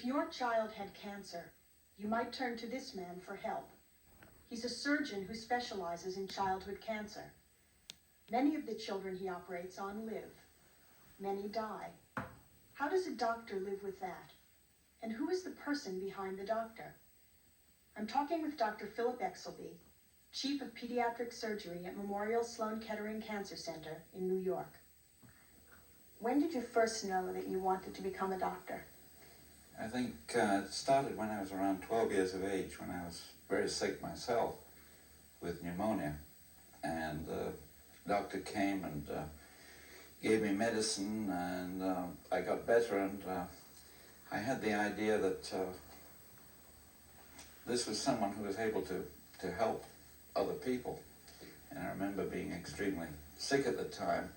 If your child had cancer, you might turn to this man for help. He's a surgeon who specializes in childhood cancer. Many of the children he operates on live. Many die. How does a doctor live with that? And who is the person behind the doctor? I'm talking with Dr. Philip Exelby, Chief of Pediatric Surgery at Memorial Sloan Kettering Cancer Center in New York. When did you first know that you wanted to become a doctor? I think it started when I was around 12 years of age, when I was very sick myself with pneumonia. And the doctor came and gave me medicine, and I got better, and I had the idea that this was someone who was able to help other people. And I remember being extremely sick at the time,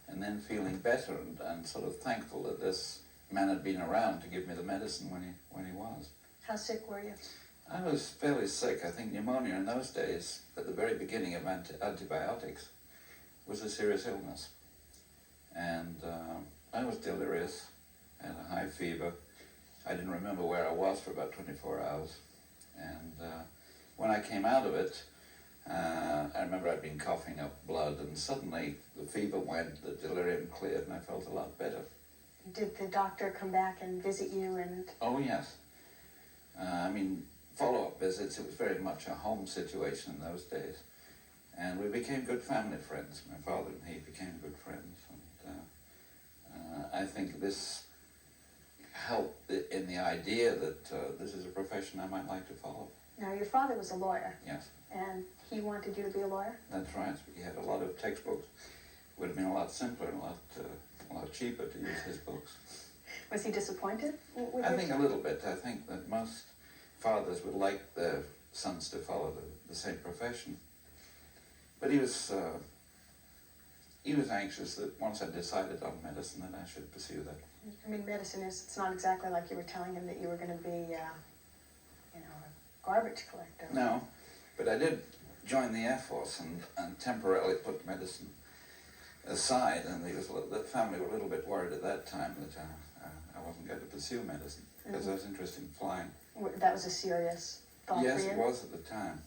and then feeling better and sort of thankful that this man had been around to give me the medicine when he was. How sick were you? I was fairly sick. I think pneumonia in those days, at the very beginning of antibiotics, was a serious illness. And I was delirious, had a high fever. I didn't remember where I was for about 24 hours. And when I came out of it, I remember I'd been coughing up blood, and suddenly the fever went, the delirium cleared, and I felt a lot better. Did the doctor come back and visit you? And Oh, yes. I mean, follow-up visits, it was very much a home situation in those days. And we became good family friends. My father and he became good friends. And I think this helped in the idea that this is a profession I might like to follow. Now, your father was a lawyer. Yes. And he wanted you to be a lawyer? That's right. He had a lot of textbooks. Would have been a lot simpler and a lot cheaper to use his books. Was he disappointed with I think a little bit. I think that most fathers would like their sons to follow the same profession. But he was anxious that once I decided on medicine that I should pursue that. I mean, medicine it's not exactly like you were telling him that you were going to be, a garbage collector. No, but I did join the Air Force and temporarily put medicine aside, and the family were a little bit worried at that time that I wasn't going to pursue medicine, because I was interested in flying. That was a serious thought Yes, for you? it was at the time.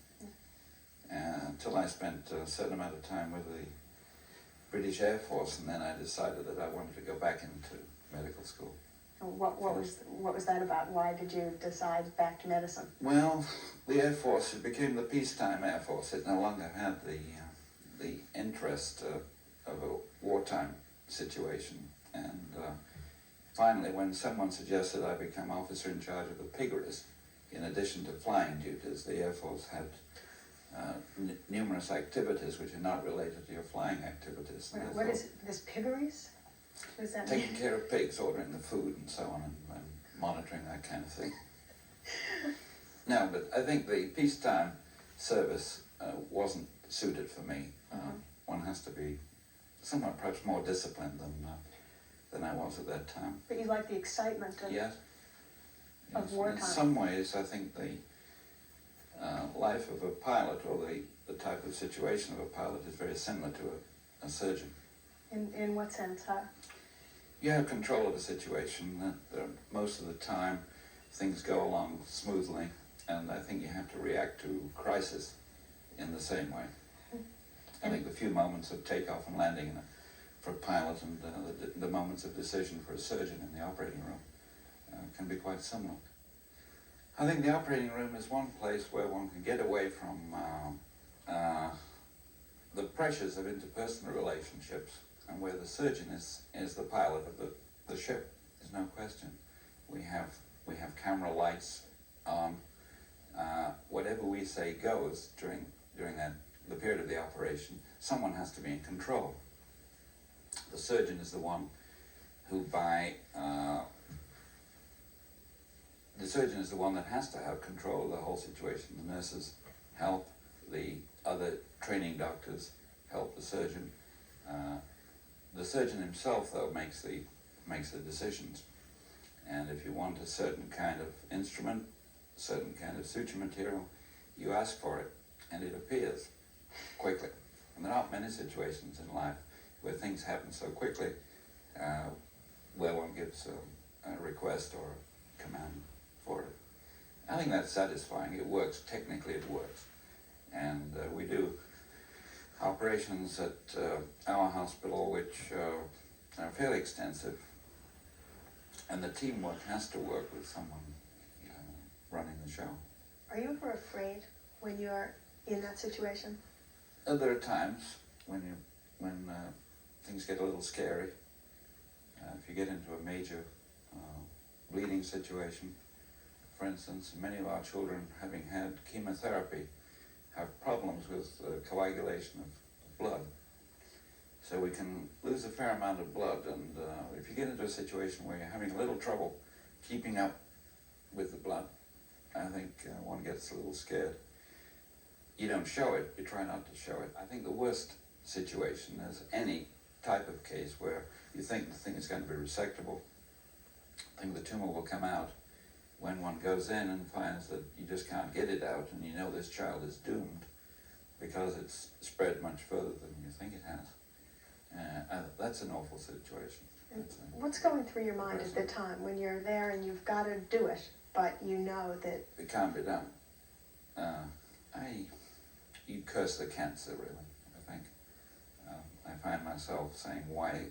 Until I spent a certain amount of time with the British Air Force, and then I decided that I wanted to go back into medical school. What was that about? Why did you decide back to medicine? Well, the Air Force, it became the peacetime Air Force. It no longer had the interest of a wartime situation. And finally, when someone suggested I become officer in charge of the piggeries, in addition to flying duties, the Air Force had numerous activities which are not related to your flying activities. What is this, piggeries? What does that mean? Taking care of pigs, ordering the food and so on, and monitoring that kind of thing. No, but I think the peacetime service wasn't suited for me. One has to be somewhat perhaps more disciplined than I was at that time. But you like the excitement of, Yes. of wartime. In some ways, I think the life of a pilot, or the type of situation of a pilot, is very similar to a surgeon. In what sense, huh? You have control of the situation. Most of the time, things go along smoothly, and I think you have to react to crisis in the same way. I think the few moments of takeoff and landing for a pilot and the moments of decision for a surgeon in the operating room can be quite similar. I think the operating room is one place where one can get away from the pressures of interpersonal relationships, and where the surgeon is the pilot of the ship. There's no question. We have camera lights on. Whatever we say goes during the period of the operation. Someone has to be in control. The surgeon is the one who the surgeon is the one that has to have control of the whole situation. The nurses help, the other training doctors help the surgeon. The surgeon himself, though, makes the decisions. And if you want a certain kind of instrument, a certain kind of suture material, you ask for it, and it appears quickly. And there aren't many situations in life where things happen so quickly, where one gives a request or command for it. I think that's satisfying. It works. Technically, it works. And we do operations at our hospital, which are fairly extensive. And the teamwork has to work with someone running the show. Are you ever afraid when you're in that situation? There are times when things get a little scary. If you get into a major bleeding situation, for instance, many of our children, having had chemotherapy, have problems with coagulation of blood. So we can lose a fair amount of blood, and if you get into a situation where you're having a little trouble keeping up with the blood, I think one gets a little scared. You don't show it, you try not to show it. I think the worst situation is any type of case where you think the thing is going to be resectable, think the tumor will come out, when one goes in and finds that you just can't get it out, and you know this child is doomed because it's spread much further than you think it has. That's an awful situation. What's going through your mind at the time when you're there and you've got to do it, but you know that it can't be done? You curse the cancer, really, I think. I find myself saying, why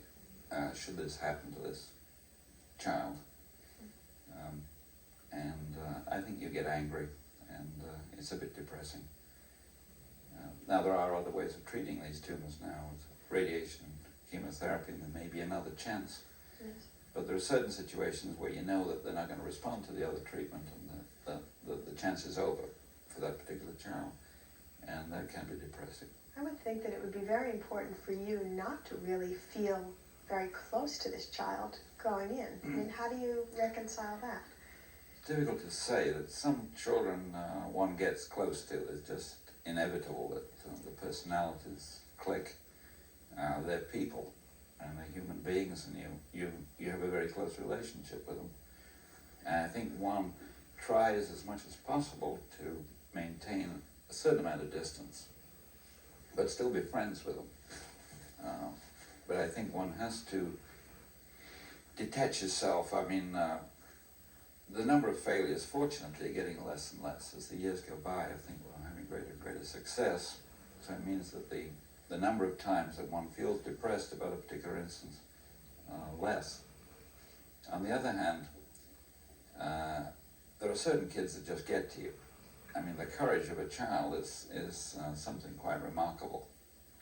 should this happen to this child? I think you get angry, and it's a bit depressing. Now, there are other ways of treating these tumors now, with radiation and chemotherapy, and there may be another chance. Yes. But there are certain situations where you know that they're not going to respond to the other treatment, and the chance is over for that particular child, and that can be depressing. I would think that it would be very important for you not to really feel very close to this child going in. I mean, how do you reconcile that? It's difficult to say. That some children one gets close to, it's just inevitable that the personalities click. They're people, and they're human beings, and you have a very close relationship with them. And I think one tries as much as possible to maintain a certain amount of distance, but still be friends with them. But I think one has to detach yourself. I mean, the number of failures, fortunately, are getting less and less. As the years go by, I think we're having greater and greater success. So it means that the number of times that one feels depressed about a particular instance, less. On the other hand, there are certain kids that just get to you. I mean, the courage of a child is something quite remarkable.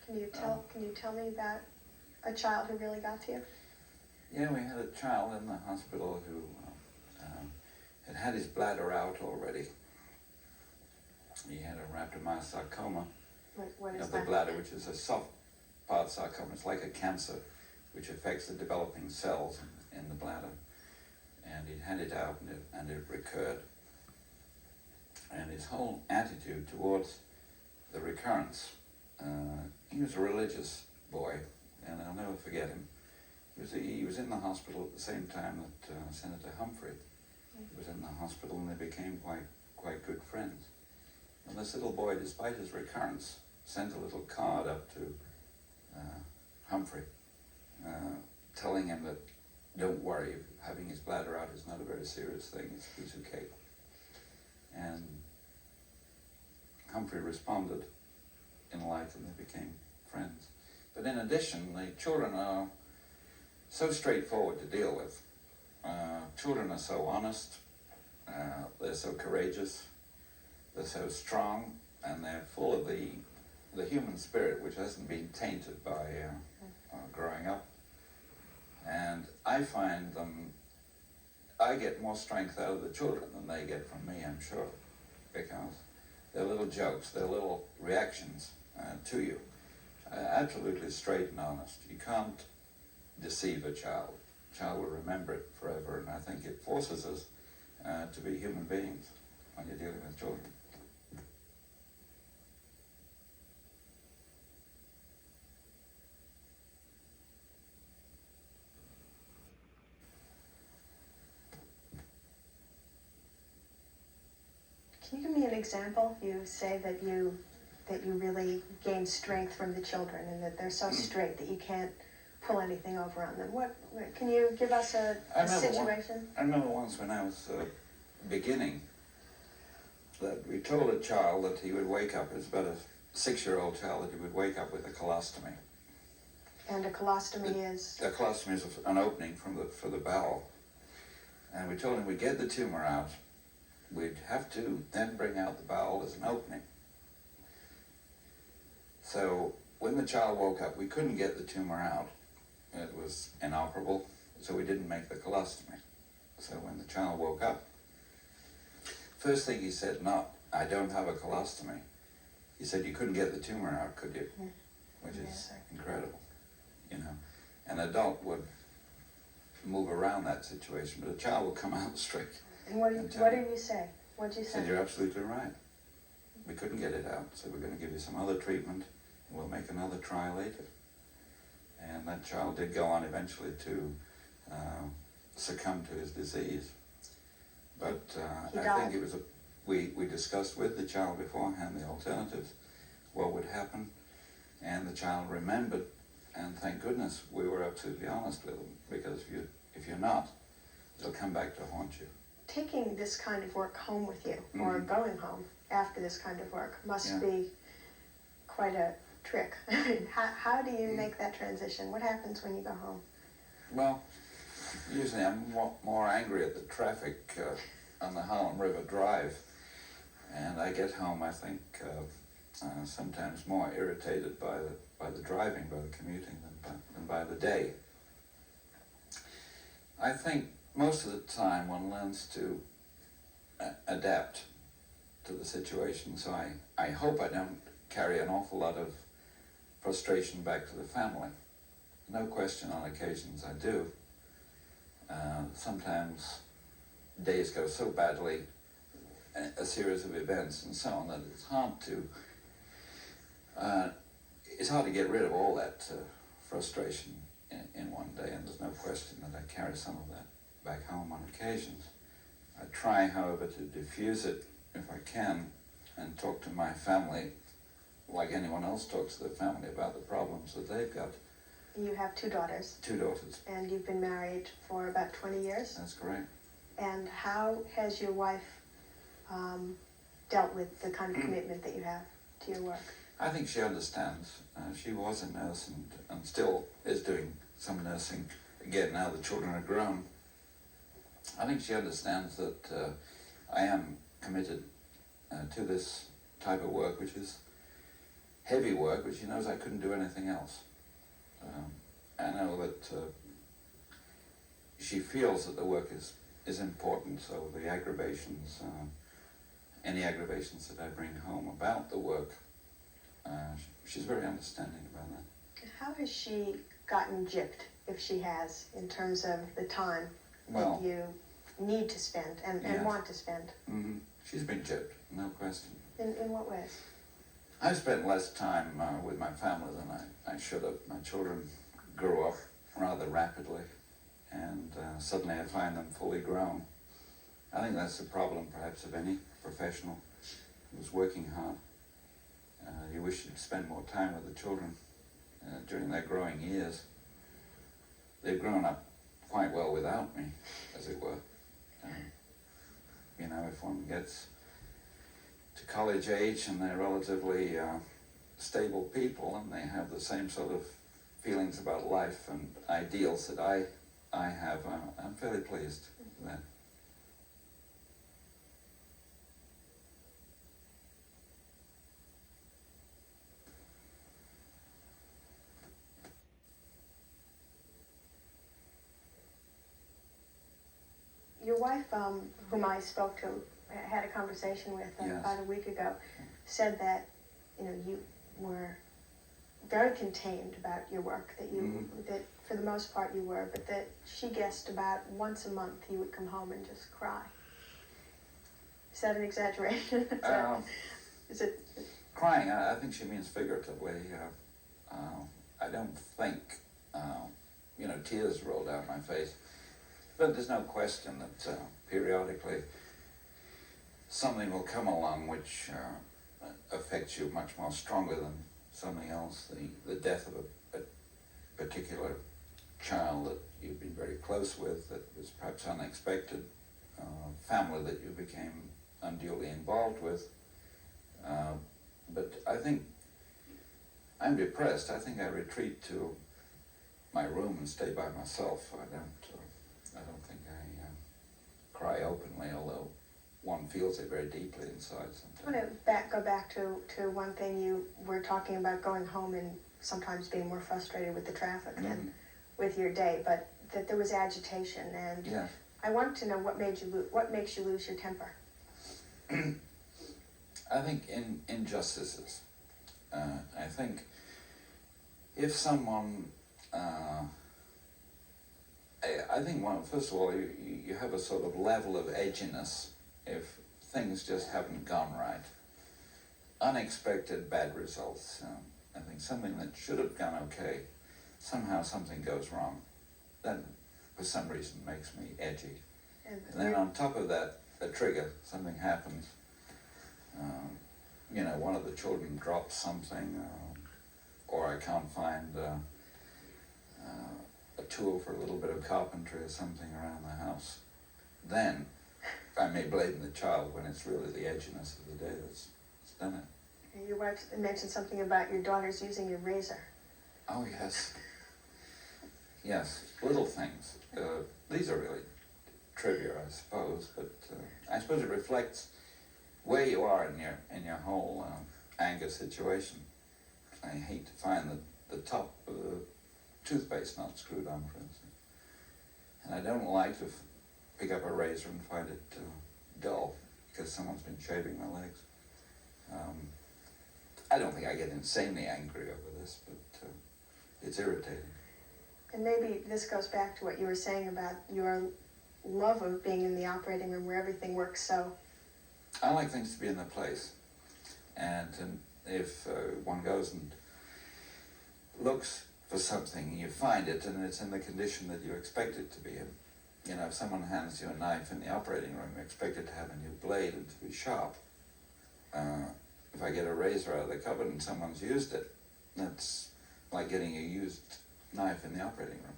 Can you tell me about a child who really got to you? Yeah, we had a child in the hospital who had his bladder out already. He had a rhabdomyosarcoma What is of the that? bladder, which is a soft part sarcoma. It's like a cancer which affects the developing cells in the bladder. And he'd had it out, and it recurred. And his whole attitude towards the recurrence, he was a religious boy, and I'll never forget him. He was in the hospital at the same time that Senator Humphrey was in the hospital, and they became quite good friends. And this little boy, despite his recurrence, sent a little card up to Humphrey, telling him that, don't worry, having his bladder out is not a very serious thing, it's a piece of cake. And Humphrey responded in light, and they became friends. But in addition, the children are so straightforward to deal with. Children are so honest, they're so courageous, they're so strong, and they're full of the human spirit, which hasn't been tainted by growing up. And I find I get more strength out of the children than they get from me, I'm sure, because they're little jokes, they're little reactions to you. Absolutely straight and honest. You can't deceive a child. A child will remember it forever, and I think it forces us to be human beings when you're dealing with children. Can you give me an example? You say that you really gain strength from the children, and that they're so straight that you can't pull anything over on them. Can you give us a situation? I remember once when I was beginning that we told a child that he would wake up, it was about a 6-year-old child, that he would wake up with a colostomy. And a colostomy is? A colostomy is an opening for the bowel. And we told him we'd get the tumor out, we'd have to then bring out the bowel as an opening. So when the child woke up, we couldn't get the tumor out. It was inoperable, so we didn't make the colostomy. So when the child woke up, first thing he said, "No, I don't have a colostomy." He said, "You couldn't get the tumor out, could you?" Which is incredible, you know. An adult would move around that situation, but a child will come out straight. And what did you say? What did you say? Said, "You're absolutely right. We couldn't get it out, so we're going to give you some other treatment, and we'll make another try later." And that child did go on eventually to succumb to his disease. But I think it was we discussed with the child beforehand the alternatives, what would happen, and the child remembered, and thank goodness we were absolutely honest with them, because if you're not, it'll come back to haunt you. Taking this kind of work home with you, or going home after this kind of work, must be quite a trick. How do you make that transition? What happens when you go home? Well, usually I'm more angry at the traffic on the Harlem River Drive, and I get home, I think, sometimes more irritated by the driving, by the commuting, than by the day. I think most of the time one learns to adapt to the situation, so I hope I don't carry an awful lot of frustration back to the family. No question, on occasions I do. Sometimes days go so badly, a series of events and so on, that it's hard to get rid of all that frustration in one day, and there's no question that I carry some of that back home on occasions. I try, however, to diffuse it if I can, and talk to my family like anyone else talks to their family about the problems that they've got. You have 2 daughters. 2 daughters. And you've been married for about 20 years? That's correct. And how has your wife dealt with the kind of commitment that you have to your work? I think she understands. She was a nurse and still is doing some nursing, again, now the children are grown. I think she understands that I am committed to this type of work, which is heavy work, but she knows I couldn't do anything else. I know that she feels that the work is important, so the aggravations, any aggravations that I bring home about the work, she's very understanding about that. How has she gotten gypped, if she has, in terms of the time that you need to spend and want to spend? Mm-hmm. She's been gypped, no question. In what ways? I've spent less time with my family than I should have. My children grew up rather rapidly, and suddenly I find them fully grown. I think that's the problem, perhaps, of any professional who's working hard. You wish you'd spend more time with the children during their growing years. They've grown up quite well without me, as it were. You know, if one gets to college age and they're relatively stable people and they have the same sort of feelings about life and ideals that I have, I'm fairly pleased with that. Your wife, whom I spoke to, had a conversation with about a week ago, said that you were very contained about your work, that that for the most part you were, but that she guessed about once a month you would come home and just cry. Is that an exaggeration? Is it? Crying, I think she means figuratively. I don't think, tears roll down my face. But there's no question that periodically something will come along which affects you much more strongly than something else. The death of a particular child that you've been very close with that was perhaps unexpected, family that you became unduly involved with. But I think I'm depressed. I think I retreat to my room and stay by myself. I don't think I cry openly, although one feels it very deeply inside I sometimes. want to go back to one thing you were talking about, going home and sometimes being more frustrated with the traffic than with your day, but that there was agitation, and Yes. I want to know what makes you lose your temper. I think injustices. I think if someone, I think first of all, you have a sort of level of edginess if things just haven't gone right. Unexpected bad results. I think something that should have gone okay, somehow something goes wrong. That, for some reason, makes me edgy. And then on top of that, a trigger, something happens. One of the children drops something, or I can't find a tool for a little bit of carpentry or something around the house. Then I may blame the child when it's really the edginess of the day that's done it. Your wife mentioned something about your daughters using your razor. Oh, yes. Yes, little things. These are really trivia, I suppose, but I suppose it reflects where you are in your whole anger situation. I hate to find the top of the toothpaste not screwed on, for instance. And I don't like to pick up a razor and find it dull because someone's been shaving my legs. I don't think I get insanely angry over this, but it's irritating. And maybe this goes back to what you were saying about your love of being in the operating room where everything works so. I like things to be in their place. And if one goes and looks for something, and you find it, and it's in the condition that you expect it to be in. If someone hands you a knife in the operating room, you expect it to have a new blade and to be sharp. If I get a razor out of the cupboard and someone's used it, that's like getting a used knife in the operating room.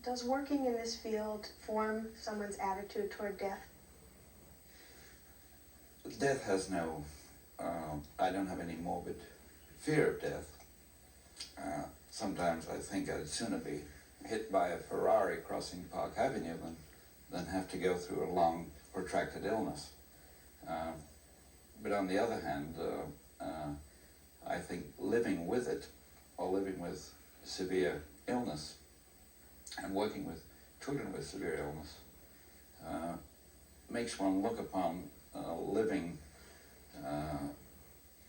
Does working in this field form someone's attitude toward death? Death has no, I don't have any morbid fear of death. Sometimes I think I'd sooner be hit by a Ferrari crossing Park Avenue than have to go through a long, protracted illness. But on the other hand, I think living with it, or living with severe illness, and working with children with severe illness, makes one look upon living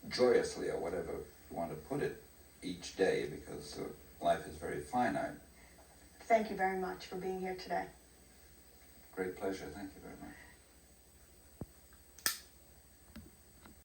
joyously, or whatever you want to put it, each day, because life is very finite. Thank you very much for being here today. Great pleasure. Thank you very much.